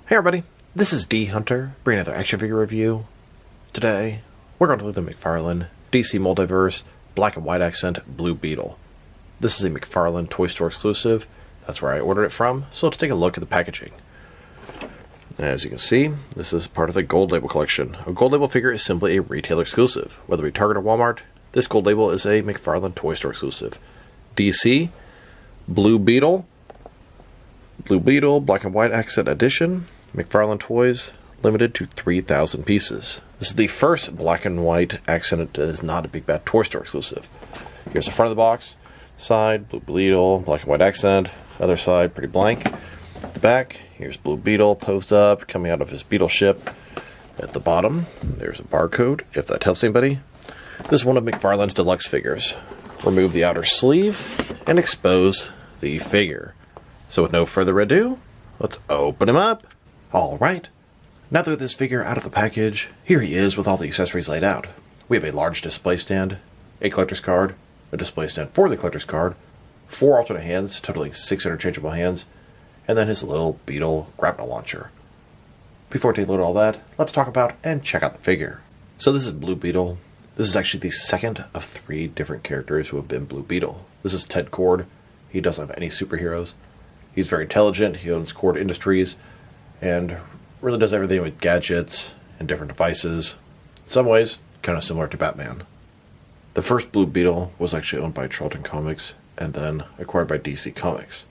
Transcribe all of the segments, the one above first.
Hey everybody, this is D Hunter, bringing another action figure review. Today, we're going to look at the McFarlane DC Multiverse Black and White Accent Blue Beetle. This is a McFarlane Toy Store exclusive. That's where I ordered it from, so let's take a look at the packaging. As you can see, this is part of the Gold Label collection. A Gold Label figure is simply a retailer exclusive. Whether it be Target or Walmart, this Gold Label is a McFarlane Toy Store exclusive. DC, Blue Beetle, Black and White Accent Edition, McFarlane Toys, limited to 3,000 pieces. This is the first black and white accent that is not a Big Bad Toy Store exclusive. Here's the front of the box, side, Blue Beetle, black and white accent, other side, pretty blank. At the back, here's Blue Beetle posed up, coming out of his Beetle ship. At the bottom, there's a barcode, if that helps anybody. This is one of McFarlane's deluxe figures. Remove the outer sleeve and expose the figure. So with no further ado, let's open him up. Alright, now that this figure out of the package, here he is with all the accessories laid out. We have a large display stand, a collector's card, a display stand for the collector's card, 4 alternate hands, totaling 6 interchangeable hands, and then his little Beetle grapnel launcher. Before we take a look at all that, let's talk about and check out the figure. So this is Blue Beetle. This is actually the second of 3 different characters who have been Blue Beetle. This is Ted Kord. He doesn't have any superheroes. He's very intelligent, he owns Kord Industries, and really does everything with gadgets and different devices. In some ways, kind of similar to Batman. The first Blue Beetle was actually owned by Charlton Comics, and then acquired by DC Comics.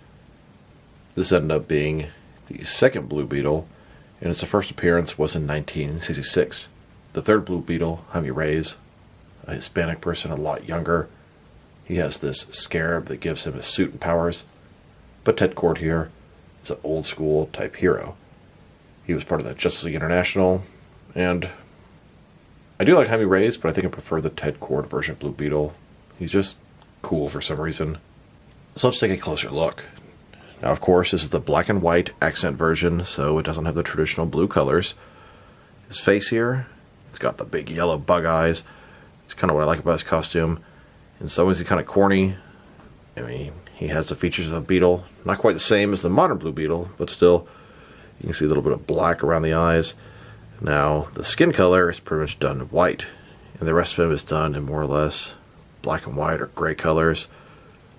This ended up being the second Blue Beetle, and its first appearance was in 1966. The third Blue Beetle, Jaime Reyes, a Hispanic person, a lot younger. He has this scarab that gives him his suit and powers. But Ted Kord here is an old school type hero. He was part of the Justice League International, and I do like Jaime Reyes, but I think I prefer the Ted Kord version of Blue Beetle. He's just cool for some reason. So let's take a closer look. Now, of course, this is the black and white accent version, so it doesn't have the traditional blue colors. His face here, it's got the big yellow bug eyes. It's kind of what I like about his costume. In some ways, he's kind of corny. I mean, he has the features of a Beetle. Not quite the same as the modern Blue Beetle, but still, you can see a little bit of black around the eyes. Now, the skin color is pretty much done in white, and the rest of him is done in more or less black and white or gray colors.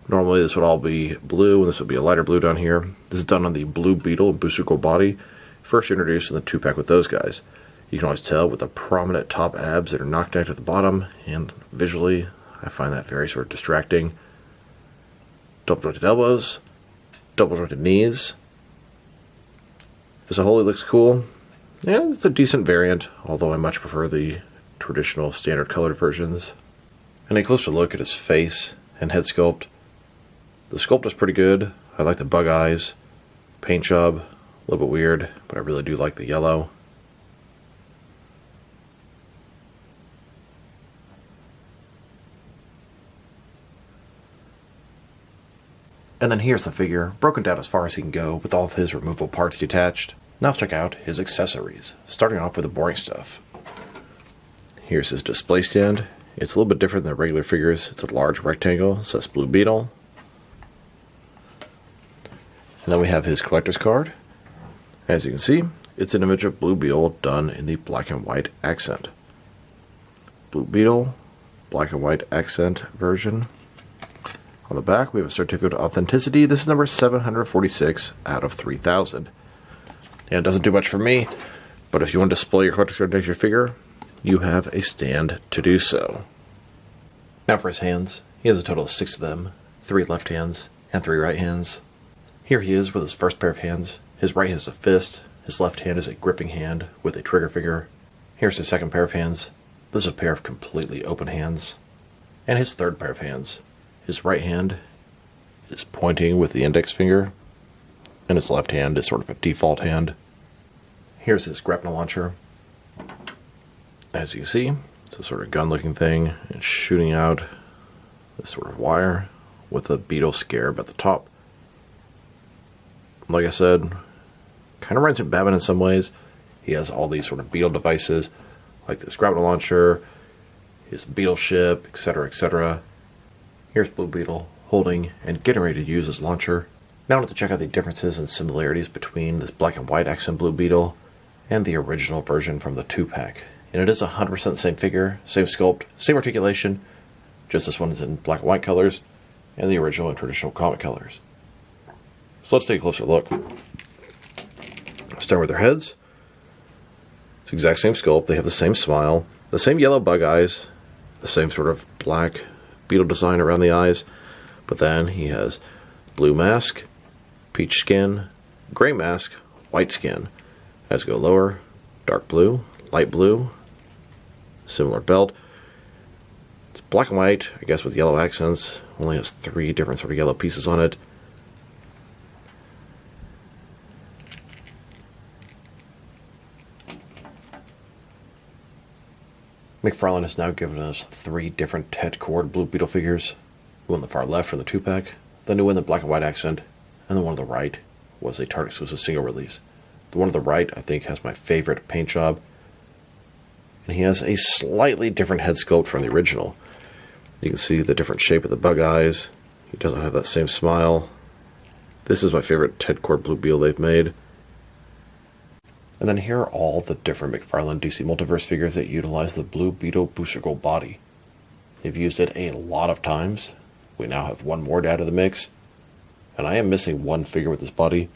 Normally, this would all be blue, and this would be a lighter blue down here. This is done on the Blue Beetle and Booster Gold body, first introduced in the 2-pack with those guys. You can always tell with the prominent top abs that are knocked down at the bottom, and visually, I find that very sort of distracting. Double jointed elbows, double jointed knees. As a whole, it looks cool. Yeah, it's a decent variant, although I much prefer the traditional standard colored versions. And a closer look at his face and head sculpt. The sculpt is pretty good. I like the bug eyes. Paint job, a little bit weird, but I really do like the yellow. And then here's the figure, broken down as far as he can go, with all of his removable parts detached. Now let's check out his accessories, starting off with the boring stuff. Here's his display stand. It's a little bit different than the regular figures. It's a large rectangle, says Blue Beetle. And then we have his collector's card. As you can see, it's an image of Blue Beetle done in the black and white accent. Blue Beetle, black and white accent version. On the back, we have a certificate of authenticity. This is number 746 out of 3,000. And it doesn't do much for me, but if you want to display your collector's card next to your figure, you have a stand to do so. Now for his hands. He has a total of 6 of them, 3 left hands and 3 right hands. Here he is with his first pair of hands. His right hand is a fist, his left hand is a gripping hand with a trigger finger. Here's his second pair of hands. This is a pair of completely open hands. And his third pair of hands. His right hand is pointing with the index finger, and his left hand is sort of a default hand. Here's his grapnel launcher. As you can see, it's a sort of gun-looking thing. It's shooting out this sort of wire with a Beetle scarab at the top. Like I said, kind of reminds me of Batman in some ways. He has all these sort of Beetle devices, like this grapnel launcher, his Beetle ship, etc., etc. Here's Blue Beetle holding and getting ready to use his launcher. Now I want to check out the differences and similarities between this black and white accent blue Beetle and the original version from the 2-pack. And it is 100% the same figure, same sculpt, same articulation, just this one is in black and white colors, and the original and traditional comic colors. So let's take a closer look. Start with their heads. It's the exact same sculpt, they have the same smile, the same yellow bug eyes, the same sort of black Beetle design around the eyes, but then he has blue mask, peach skin, gray mask, white skin. As we go lower, dark blue, light blue, similar belt. It's black and white, I guess with yellow accents. Only has 3 different sort of yellow pieces on it. McFarlane has now given us 3 different Ted Cord Blue Beetle figures. The one on the far left from the 2-pack, the new one in the black and white accent, and the one on the right was a Target exclusive single release. The one on the right, I think, has my favorite paint job. And he has a slightly different head sculpt from the original. You can see the different shape of the bug eyes. He doesn't have that same smile. This is my favorite Ted Cord Blue Beetle they've made. And then here are all the different McFarlane DC Multiverse figures that utilize the Blue Beetle Booster Gold body. They've used it a lot of times. We now have 1 more to add to the mix. And I am missing 1 figure with this body.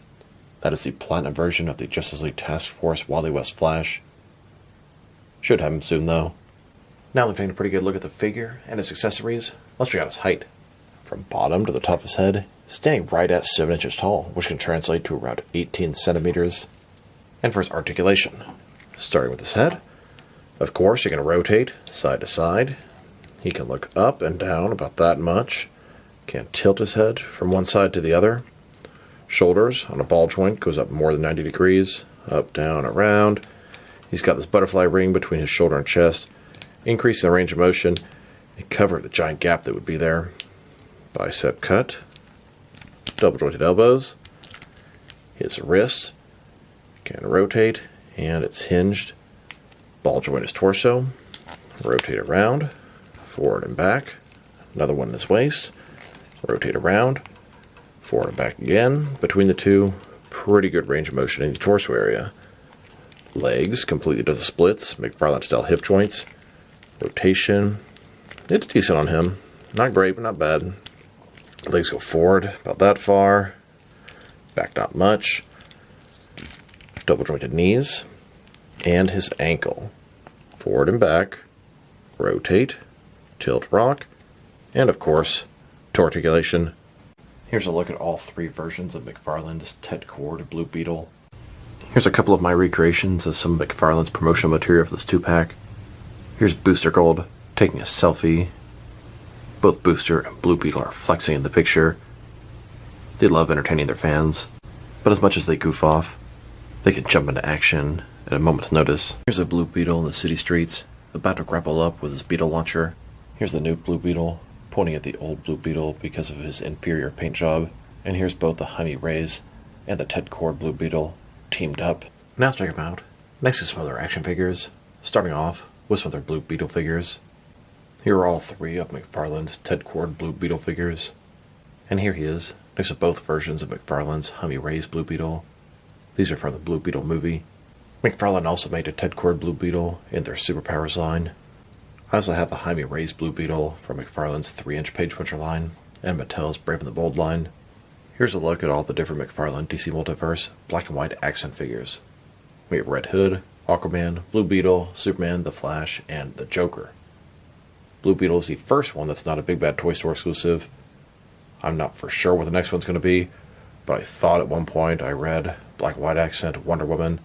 That is the Platinum version of the Justice League Task Force Wally West Flash. Should have him soon though. Now that we've taken a pretty good look at the figure and its accessories, let's check out his height. From bottom to the top of his head, standing right at 7 inches tall, which can translate to around 18 centimeters. And for his articulation, starting with his head, of course you're going to rotate side to side. He can look up and down about that much. Can tilt his head from one side to the other. Shoulders on a ball joint goes up more than 90 degrees, up, down, around. He's got this butterfly ring between his shoulder and chest, increasing the range of motion and covering the giant gap that would be there. Bicep cut, double jointed elbows, his wrist can rotate and it's hinged. Ball joint his torso, rotate around, forward and back, another one in his waist, rotate around, forward and back again. Between the two, pretty good range of motion in the torso area. Legs completely does the splits, McFarlane style hip joints, rotation. It's decent on him, not great but not bad. Legs go forward about that far, back not much. Double jointed knees, and his ankle. Forward and back, rotate, tilt, rock, and of course, toe articulation. Here's a look at all 3 versions of McFarlane's Ted Cord Blue Beetle. Here's a couple of my recreations of some of McFarlane's promotional material for this 2-pack. Here's Booster Gold taking a selfie. Both Booster and Blue Beetle are flexing in the picture. They love entertaining their fans, but as much as they goof off, they can jump into action at a moment's notice. Here's a Blue Beetle in the city streets, about to grapple up with his Beetle launcher. Here's the new Blue Beetle, pointing at the old Blue Beetle because of his inferior paint job. And here's both the Jaime Reyes and the Ted Cord Blue Beetle teamed up. Now let's check them out. Next to some other action figures, starting off with some of their Blue Beetle figures. Here are all 3 of McFarlane's Ted Cord Blue Beetle figures. And here he is, next to both versions of McFarlane's Jaime Reyes Blue Beetle. These are from the Blue Beetle movie. McFarlane also made a Ted Cord Blue Beetle in their Superpowers line. I also have a Jaime Reyes Blue Beetle from McFarlane's 3-inch Page Puncher line and Mattel's Brave and the Bold line. Here's a look at all the different McFarlane DC Multiverse black and white accent figures. We have Red Hood, Aquaman, Blue Beetle, Superman, The Flash, and the Joker. Blue Beetle is the first one that's not a Big Bad Toy Store exclusive. I'm not for sure what the next one's going to be, but I thought at one point I read black and white accent Wonder Woman,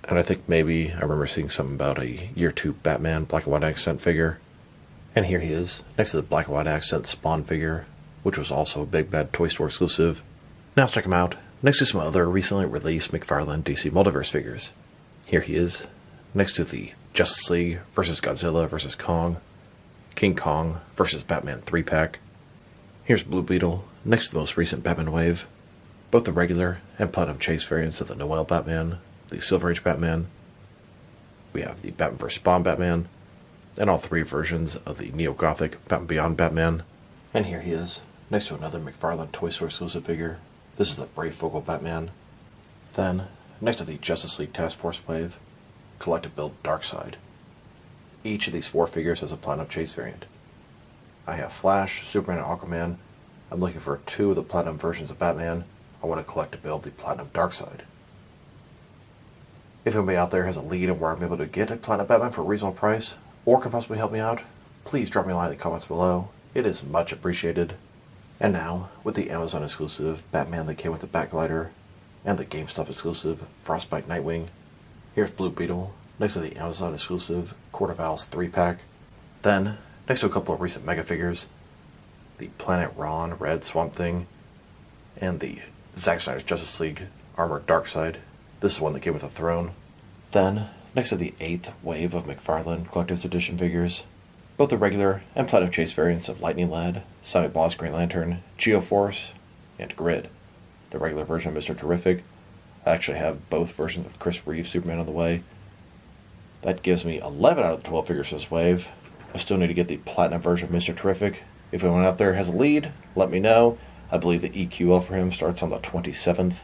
and I think maybe I remember seeing something about a Year 2 Batman black and white accent figure. And here he is, next to the black and white accent Spawn figure, which was also a Big Bad Toy Store exclusive. Now let's check him out, next to some other recently released McFarlane DC Multiverse figures. Here he is, next to the Justice League vs. Godzilla vs. Kong, King Kong vs. Batman 3-pack. Here's Blue Beetle, next to the most recent Batman wave, both the regular and Platinum Chase variants of the Noel Batman, the Silver Age Batman. We have the Batman vs. Spawn Batman, and all 3 versions of the Neo-Gothic Batman Beyond Batman. And here he is, next to another McFarlane Toy Store exclusive figure. This is the Brave Batman. Then, next to the Justice League Task Force wave, collective build Darkseid. Each of these 4 figures has a Platinum Chase variant. I have Flash, Superman, and Aquaman. I'm looking for 2 of the Platinum versions of Batman. I want to collect to build the Platinum Darkseid. If anybody out there has a lead on where I'm able to get a Platinum Batman for a reasonable price, or can possibly help me out, please drop me a line in the comments below. It is much appreciated. And now, with the Amazon exclusive Batman that came with the Batglider, and the GameStop exclusive Frostbite Nightwing, here's Blue Beetle, next to the Amazon exclusive Court of Owls 3-pack. Then, next to a couple of recent Mega figures, the Planet Ron Red Swamp Thing, and the Zack Snyder's Justice League Armored Darkseid. This is one that came with a throne. Then, next to the 8th wave of McFarlane Collector's Edition figures, both the regular and Platinum Chase variants of Lightning Lad, Sonic Boss Green Lantern, Geoforce, and Grid. The regular version of Mr. Terrific. I actually have both versions of Chris Reeve Superman on the way. That gives me 11 out of the 12 figures this wave. I still need to get the Platinum version of Mr. Terrific. If anyone out there has a lead, let me know. I believe the EQL for him starts on the 27th.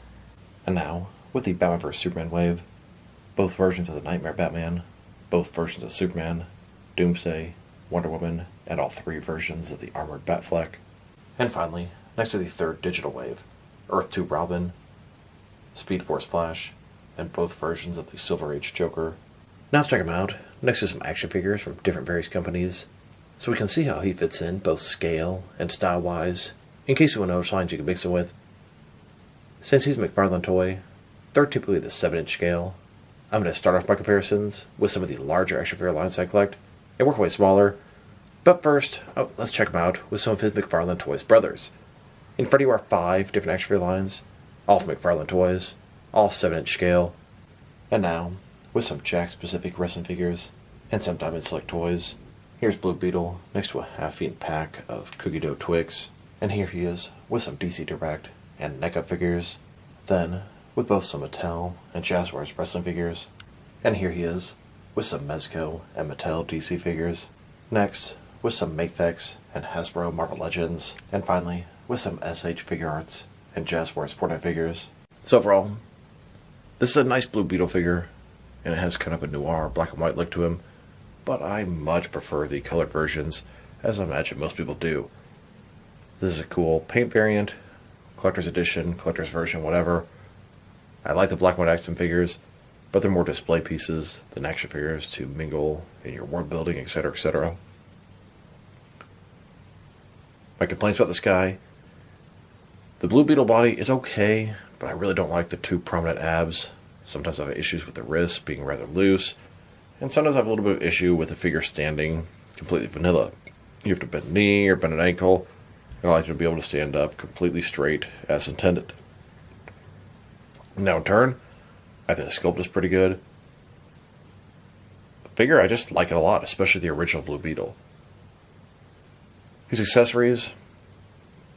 And now, with the Batman vs. Superman wave, both versions of the Nightmare Batman, both versions of Superman, Doomsday, Wonder Woman, and all 3 versions of the Armored Batfleck. And finally, next to the 3rd digital wave, Earth 2 Robin, Speed Force Flash, and both versions of the Silver Age Joker. Now let's check him out, next to some action figures from different various companies, so we can see how he fits in, both scale and style-wise, in case you want to know which lines you can mix him with. Since he's a McFarlane toy, they're typically the 7-inch scale. I'm going to start off my comparisons with some of the larger action figure lines I collect, and work my way smaller. But first, let's check him out with some of his McFarlane Toys brothers. In front of you are 5 different action figure lines, all from McFarlane Toys, all 7-inch scale. And now, with some Jack-specific wrestling figures, and some Diamond Select toys, here's Blue Beetle next to a half-eaten pack of Cookie Dough Twix. And here he is with some DC Direct and NECA figures. Then, with both some Mattel and Jazzwares wrestling figures. And here he is with some Mezco and Mattel DC figures. Next, with some Mafex and Hasbro Marvel Legends. And finally, with some SH Figure Arts and Jazzwares Fortnite figures. So overall, this is a nice Blue Beetle figure, and it has kind of a noir black and white look to him, but I much prefer the colored versions, as I imagine most people do. This is a cool paint variant, collector's edition, collector's version, whatever. I like the black and white action figures, but they're more display pieces than action figures to mingle in your world building, etc., etc. My complaints about this guy: the Blue Beetle body is okay, but I really don't like the 2 prominent abs. Sometimes I have issues with the wrists being rather loose, and sometimes I have a little bit of issue with the figure standing completely vanilla. You have to bend a knee or bend an ankle, and I like to be able to stand up completely straight as intended. Now in turn, I think the sculpt is pretty good. The figure, I just like it a lot, especially the original Blue Beetle. His accessories,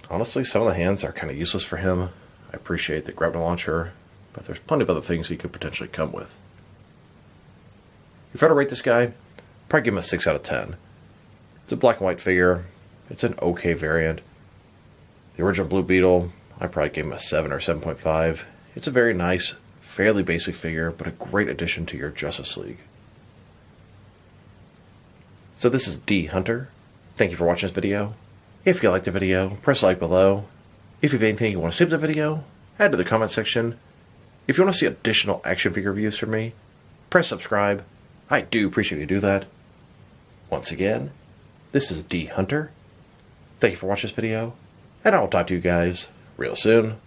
honestly, some of the hands are kind of useless for him. I appreciate the gravity launcher, but there's plenty of other things he could potentially come with. If I were to rate this guy, I'd probably give him a 6 out of 10. It's a black and white figure. It's an okay variant. The original Blue Beetle, I probably gave him a 7 or 7.5. It's a very nice, fairly basic figure, but a great addition to your Justice League. So this is D Hunter. Thank you for watching this video. If you liked the video, press like below. If you have anything you want to say to the video, add to the comment section. If you want to see additional action figure reviews from me, press subscribe. I do appreciate you do that. Once again, this is D Hunter. Thank you for watching this video, and I will talk to you guys real soon.